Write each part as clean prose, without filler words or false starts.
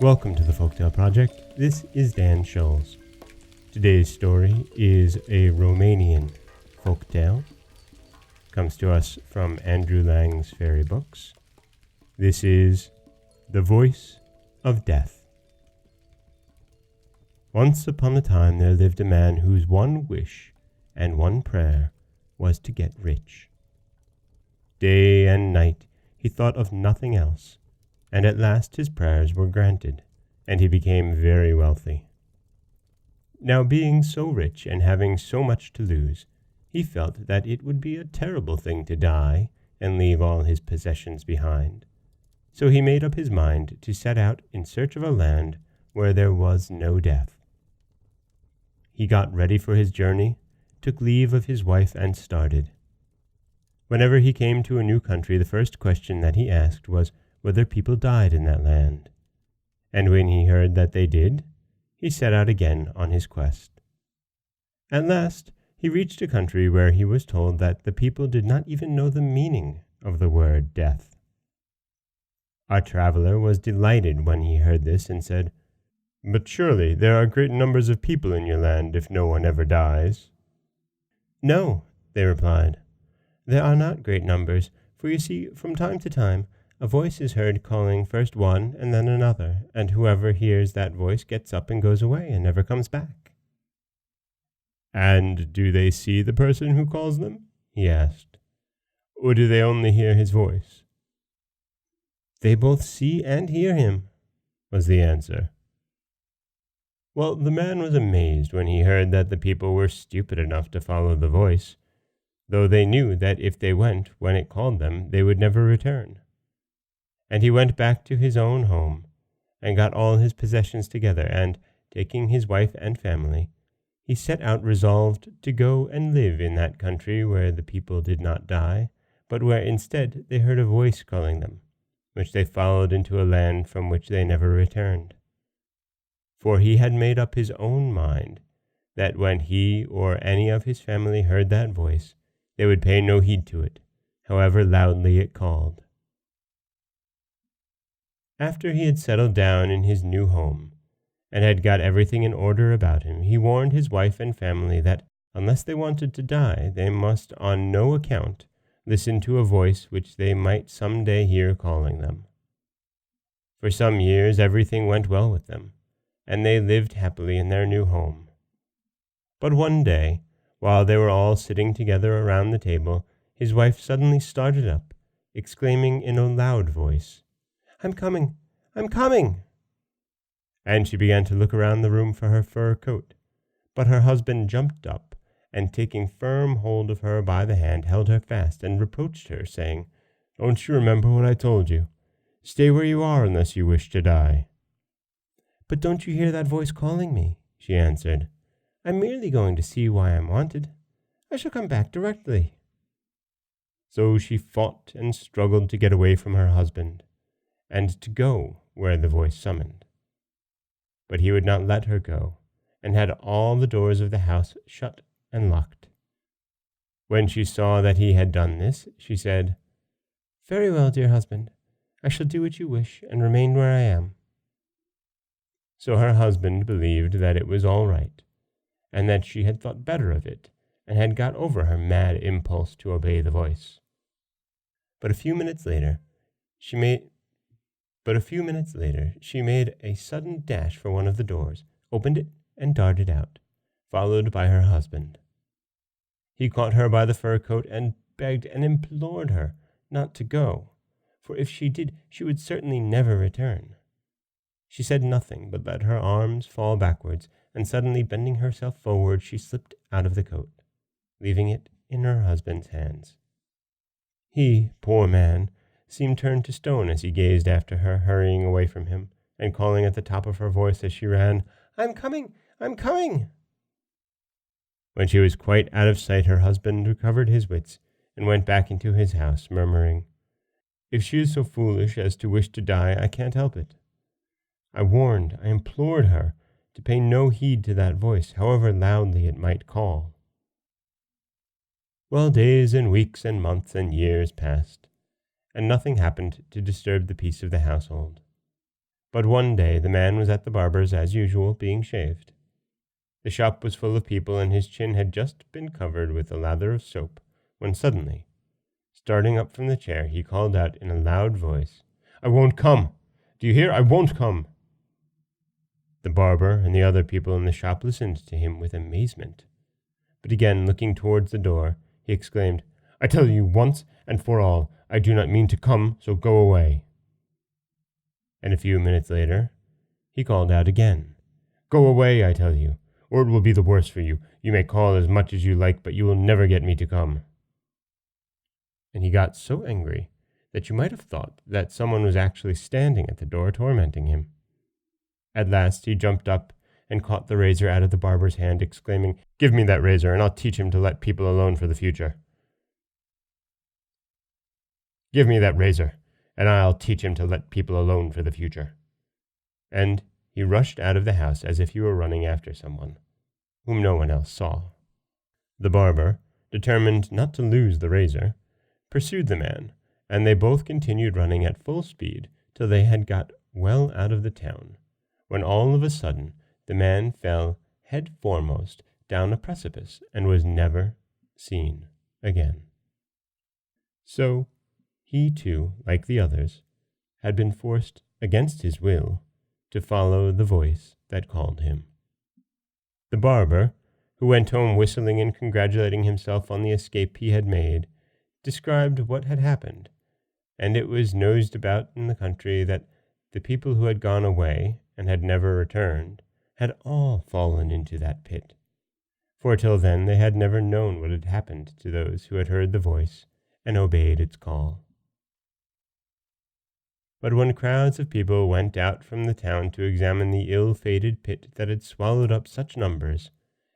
Welcome to the Folktale Project. This is Dan Scholes. Today's story is a Romanian folktale. Comes to us from Andrew Lang's Fairy Books. This is The Voice of Death. Once upon a time there lived a man whose one wish and one prayer was to get rich. Day and night he thought of nothing else, and at last his prayers were granted, and he became very wealthy. Now being so rich and having so much to lose, he felt that it would be a terrible thing to die and leave all his possessions behind. So he made up his mind to set out in search of a land where there was no death. He got ready for his journey, took leave of his wife, and started. Whenever he came to a new country, the first question that he asked was whether people died in that land. And when he heard that they did, he set out again on his quest. At last, he reached a country where he was told that the people did not even know the meaning of the word death. Our traveler was delighted when he heard this and said, "But surely there are great numbers of people in your land if no one ever dies." "No," they replied, "there are not great numbers, for you see, from time to time, a voice is heard calling first one and then another, and whoever hears that voice gets up and goes away and never comes back." "And do they see the person who calls them?" he asked. "Or do they only hear his voice?" "They both see and hear him," was the answer. Well, the man was amazed when he heard that the people were stupid enough to follow the voice, though they knew that if they went when it called them, they would never return. And he went back to his own home, and got all his possessions together, and, taking his wife and family, he set out resolved to go and live in that country where the people did not die, but where instead they heard a voice calling them, which they followed into a land from which they never returned. For he had made up his own mind that when he or any of his family heard that voice, they would pay no heed to it, however loudly it called. After he had settled down in his new home, and had got everything in order about him, he warned his wife and family that, unless they wanted to die, they must on no account listen to a voice which they might some day hear calling them. For some years everything went well with them, and they lived happily in their new home. But one day, while they were all sitting together around the table, his wife suddenly started up, exclaiming in a loud voice, "I'm coming! I'm coming!" And she began to look around the room for her fur coat. But her husband jumped up, and taking firm hold of her by the hand, held her fast and reproached her, saying, "Don't you remember what I told you? Stay where you are unless you wish to die." "But don't you hear that voice calling me?" she answered. "I'm merely going to see why I'm wanted. I shall come back directly." So she fought and struggled to get away from her husband, and to go where the voice summoned. But he would not let her go, and had all the doors of the house shut and locked. When she saw that he had done this, she said, "Very well, dear husband, I shall do what you wish and remain where I am." So her husband believed that it was all right, and that she had thought better of it, and had got over her mad impulse to obey the voice. But a few minutes later, she made a sudden dash for one of the doors, opened it, and darted out, followed by her husband. He caught her by the fur coat and begged and implored her not to go, for if she did, she would certainly never return. She said nothing, but let her arms fall backwards, and suddenly bending herself forward, she slipped out of the coat, leaving it in her husband's hands. He, poor man, seemed turned to stone as he gazed after her, hurrying away from him, and calling at the top of her voice as she ran, "I'm coming! I'm coming!" When she was quite out of sight, her husband recovered his wits and went back into his house, murmuring, "If she is so foolish as to wish to die, I can't help it. I implored her to pay no heed to that voice, however loudly it might call." Well, days and weeks and months and years passed, and nothing happened to disturb the peace of the household. But one day the man was at the barber's as usual, being shaved. The shop was full of people, and his chin had just been covered with a lather of soap, when suddenly, starting up from the chair, he called out in a loud voice, "I won't come! Do you hear? I won't come!" The barber and the other people in the shop listened to him with amazement. But again, looking towards the door, he exclaimed, "I tell you once and for all, I do not mean to come, so go away." And a few minutes later, he called out again, "Go away, I tell you, or it will be the worse for you. You may call as much as you like, but you will never get me to come." And he got so angry that you might have thought that someone was actually standing at the door tormenting him. At last he jumped up and caught the razor out of the barber's hand, exclaiming, "Give me that razor, and I'll teach him to let people alone for the future. Give me that razor, and I'll teach him to let people alone for the future." And he rushed out of the house as if he were running after someone, whom no one else saw. The barber, determined not to lose the razor, pursued the man, and they both continued running at full speed till they had got well out of the town, when all of a sudden the man fell head foremost down a precipice and was never seen again. So he too, like the others, had been forced against his will to follow the voice that called him. The barber, who went home whistling and congratulating himself on the escape he had made, described what had happened, and it was noised about in the country that the people who had gone away and had never returned had all fallen into that pit, for till then they had never known what had happened to those who had heard the voice and obeyed its call. But when crowds of people went out from the town to examine the ill-fated pit that had swallowed up such numbers,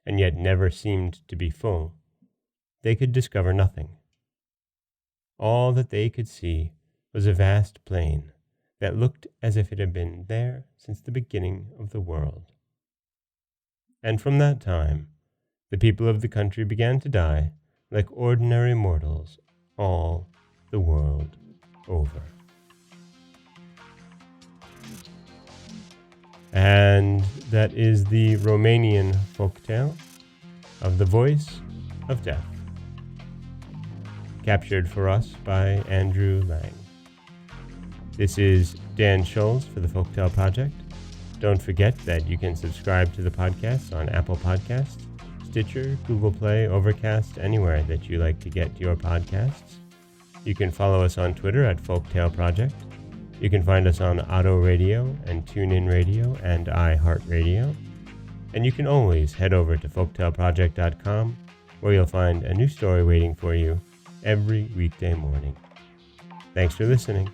and yet never seemed to be full, they could discover nothing. All that they could see was a vast plain that looked as if it had been there since the beginning of the world. And from that time, the people of the country began to die like ordinary mortals all the world over. And that is the Romanian folktale of the Voice of Death, captured for us by Andrew Lang. This is Dan Scholes for the Folktale Project. Don't forget that you can subscribe to the podcast on Apple Podcasts, Stitcher, Google Play, Overcast, anywhere that you like to get your podcasts. You can follow us on Twitter at Folktale Project. You can find us on Auto Radio and TuneIn Radio and iHeartRadio. And you can always head over to folktaleproject.com, where you'll find a new story waiting for you every weekday morning. Thanks for listening.